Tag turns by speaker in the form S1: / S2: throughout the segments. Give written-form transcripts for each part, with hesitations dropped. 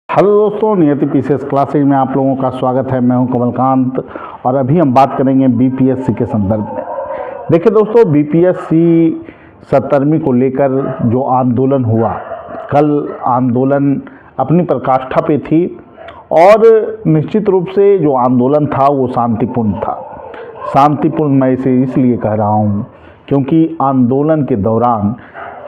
S1: Hello दोस्तों, नियति PCS classes में आप लोगों का स्वागत है। मैं हूं कमलकांत और अभी हम बात करेंगे बीपीएससी के संदर्भ में। देखिए दोस्तों, बीपीएससी 70वीं को लेकर जो आंदोलन हुआ, कल आंदोलन अपनी पराकाष्ठा पे थी और निश्चित रूप से जो आंदोलन था वो शांतिपूर्ण था। शांतिपूर्ण मैं इसे इसलिए कह रहा हूँ क्योंकि आंदोलन के दौरान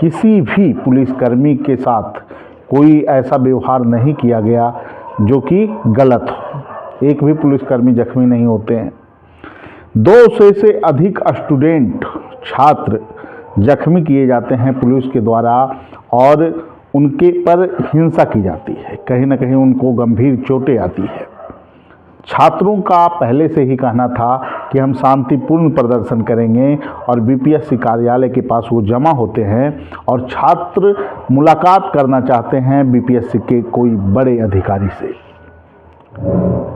S1: किसी भी पुलिसकर्मी के साथ कोई ऐसा व्यवहार नहीं किया गया जो कि गलत हो। एक भी पुलिसकर्मी जख्मी नहीं होते हैं। 200 से अधिक स्टूडेंट छात्र जख्मी किए जाते हैं पुलिस के द्वारा और उनके पर हिंसा की जाती है, कहीं ना कहीं उनको गंभीर चोटें आती है। छात्रों का पहले से ही कहना था कि हम शांतिपूर्ण प्रदर्शन करेंगे और बीपीएससी कार्यालय के पास वो जमा होते हैं और छात्र मुलाकात करना चाहते हैं बीपीएससी के कोई बड़े अधिकारी से।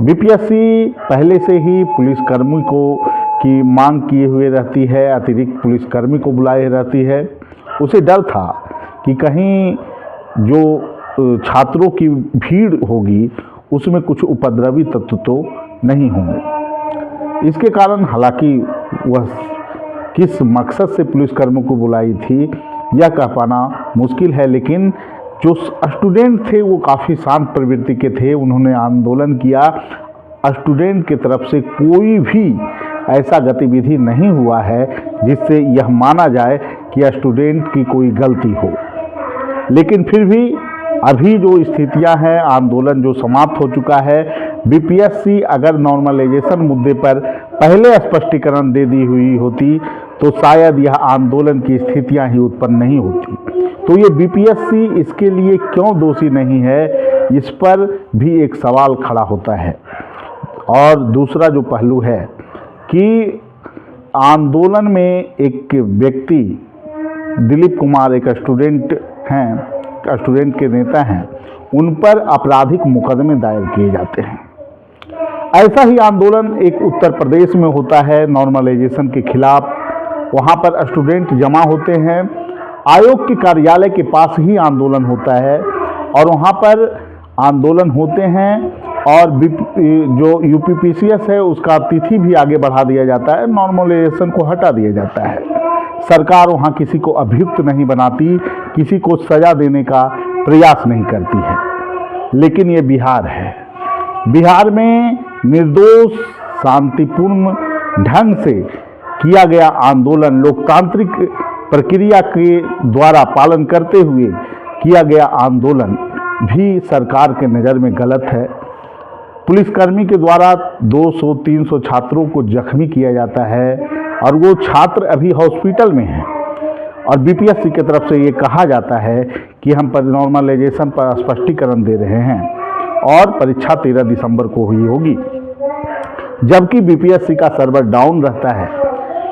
S1: बीपीएससी पहले से ही पुलिसकर्मी को की मांग किए हुए रहती है, अतिरिक्त पुलिसकर्मी को बुलाए रहती है। उसे डर था कि कहीं जो छात्रों की भीड़ होगी उसमें कुछ उपद्रवी तत्व तो नहीं होंगे। इसके कारण हालांकि वह किस मकसद से पुलिसकर्मियों को बुलाई थी यह कह पाना मुश्किल है, लेकिन जो स्टूडेंट थे वो काफ़ी शांत प्रवृत्ति के थे। उन्होंने आंदोलन किया। स्टूडेंट की तरफ से कोई भी ऐसा गतिविधि नहीं हुआ है जिससे यह माना जाए कि स्टूडेंट की कोई गलती हो। लेकिन फिर भी अभी जो स्थितियां हैं, आंदोलन जो समाप्त हो चुका है, बीपीएससी अगर नॉर्मलाइजेशन मुद्दे पर पहले स्पष्टीकरण दे दी हुई होती तो शायद यह आंदोलन की स्थितियां ही उत्पन्न नहीं होती। तो ये बीपीएससी इसके लिए क्यों दोषी नहीं है, इस पर भी एक सवाल खड़ा होता है। और दूसरा जो पहलू है कि आंदोलन में एक व्यक्ति दिलीप कुमार एक स्टूडेंट हैं, स्टूडेंट के नेता हैं, उन पर आपराधिक मुकदमे दायर किए जाते हैं। ऐसा ही आंदोलन एक उत्तर प्रदेश में होता है नॉर्मलाइजेशन के खिलाफ। वहाँ पर स्टूडेंट जमा होते हैं, आयोग के कार्यालय के पास ही आंदोलन होता है और वहाँ पर आंदोलन होते हैं और जो यूपीपीसीएस है उसका तिथि भी आगे बढ़ा दिया जाता है, नॉर्मलाइजेशन को हटा दिया जाता है। सरकार वहाँ किसी को अभियुक्त नहीं बनाती, किसी को सज़ा देने का प्रयास नहीं करती है। लेकिन ये बिहार है। बिहार में निर्दोष शांतिपूर्ण ढंग से किया गया आंदोलन, लोकतांत्रिक प्रक्रिया के द्वारा पालन करते हुए किया गया आंदोलन भी सरकार के नज़र में गलत है। पुलिसकर्मी के द्वारा 200-300 छात्रों को जख्मी किया जाता है और वो छात्र अभी हॉस्पिटल में हैं और बीपीएससी की तरफ से ये कहा जाता है कि हम पर नॉर्मलाइजेशन पर स्पष्टीकरण दे रहे हैं और परीक्षा 13 दिसंबर को हुई होगी, जबकि बीपीएससी का सर्वर डाउन रहता है।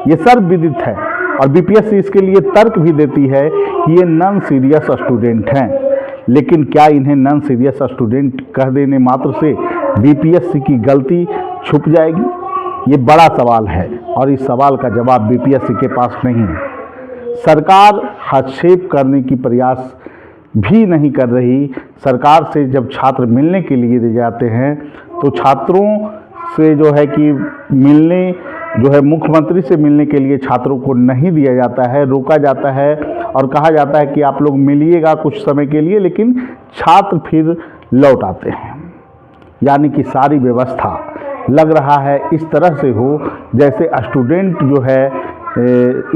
S1: ये सर्वविदित है और बीपीएससी इसके लिए तर्क भी देती है कि ये नॉन सीरियस स्टूडेंट हैं। लेकिन क्या इन्हें नॉन सीरियस स्टूडेंट कह देने मात्र से बीपीएससी की गलती छुप जाएगी? ये बड़ा सवाल है और इस सवाल का जवाब बीपीएससी के पास नहीं है। सरकार हस्तक्षेप करने की प्रयास भी नहीं कर रही। सरकार से जब छात्र मिलने के लिए दे जाते हैं तो छात्रों से जो है कि मिलने जो है मुख्यमंत्री से मिलने के लिए छात्रों को नहीं दिया जाता है, रोका जाता है और कहा जाता है कि आप लोग मिलिएगा कुछ समय के लिए, लेकिन छात्र फिर लौट आते हैं। यानी कि सारी व्यवस्था लग रहा है इस तरह से हो जैसे स्टूडेंट जो है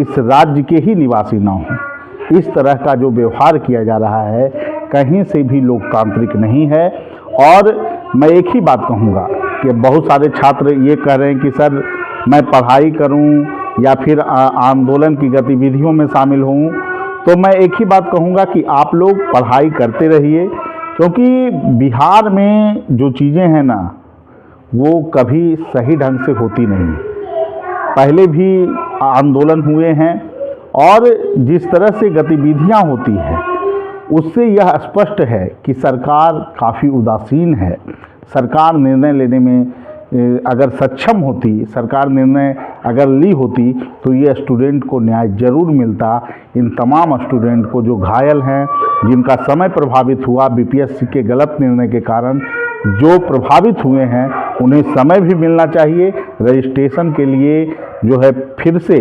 S1: इस राज्य के ही निवासी ना हो। इस तरह का जो व्यवहार किया जा रहा है कहीं से भी लोकतांत्रिक नहीं है। और मैं एक ही बात कहूँगा कि बहुत सारे छात्र ये कह रहे हैं कि सर मैं पढ़ाई करूं या फिर आंदोलन की गतिविधियों में शामिल हूं, तो मैं एक ही बात कहूँगा कि आप लोग पढ़ाई करते रहिए, क्योंकि बिहार में जो चीज़ें हैं ना वो कभी सही ढंग से होती नहीं। पहले भी आंदोलन हुए हैं और जिस तरह से गतिविधियां होती हैं उससे यह स्पष्ट है कि सरकार काफ़ी उदासीन है। सरकार निर्णय लेने में अगर सक्षम होती, सरकार निर्णय अगर ली होती, तो ये स्टूडेंट को न्याय जरूर मिलता। इन तमाम स्टूडेंट को जो घायल हैं, जिनका समय प्रभावित हुआ बीपीएससी के गलत निर्णय के कारण, जो प्रभावित हुए हैं, उन्हें समय भी मिलना चाहिए। रजिस्ट्रेशन के लिए जो है फिर से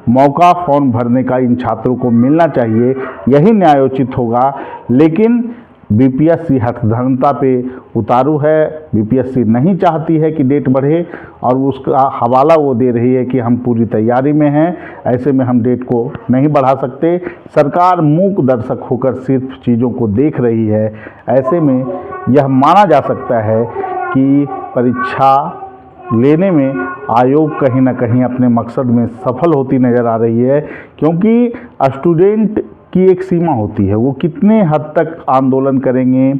S1: मौका फॉर्म भरने का इन छात्रों को मिलना चाहिए, यही न्यायोचित होगा। लेकिन बीपीएससी हठधर्मता पे उतारू है। बीपीएससी नहीं चाहती है कि डेट बढ़े और उसका हवाला वो दे रही है कि हम पूरी तैयारी में हैं, ऐसे में हम डेट को नहीं बढ़ा सकते। सरकार मूक दर्शक होकर सिर्फ चीज़ों को देख रही है। ऐसे में यह माना जा सकता है कि परीक्षा लेने में आयोग कहीं ना कहीं अपने मकसद में सफल होती नज़र आ रही है, क्योंकि स्टूडेंट की एक सीमा होती है, वो कितने हद तक आंदोलन करेंगे।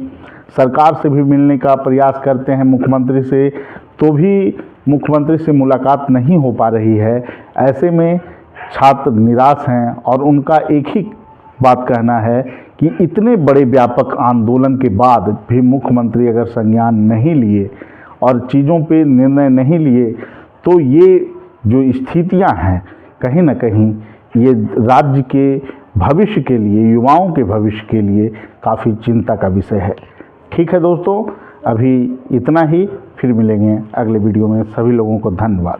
S1: सरकार से भी मिलने का प्रयास करते हैं मुख्यमंत्री से, तो भी मुख्यमंत्री से मुलाकात नहीं हो पा रही है। ऐसे में छात्र निराश हैं और उनका एक ही बात कहना है कि इतने बड़े व्यापक आंदोलन के बाद भी मुख्यमंत्री अगर संज्ञान नहीं लिए और चीज़ों पे निर्णय नहीं लिए, तो ये जो स्थितियां हैं कहीं ना कहीं ये राज्य के भविष्य के लिए, युवाओं के भविष्य के लिए काफ़ी चिंता का विषय है। ठीक है दोस्तों, अभी इतना ही, फिर मिलेंगे अगले वीडियो में। सभी लोगों को धन्यवाद।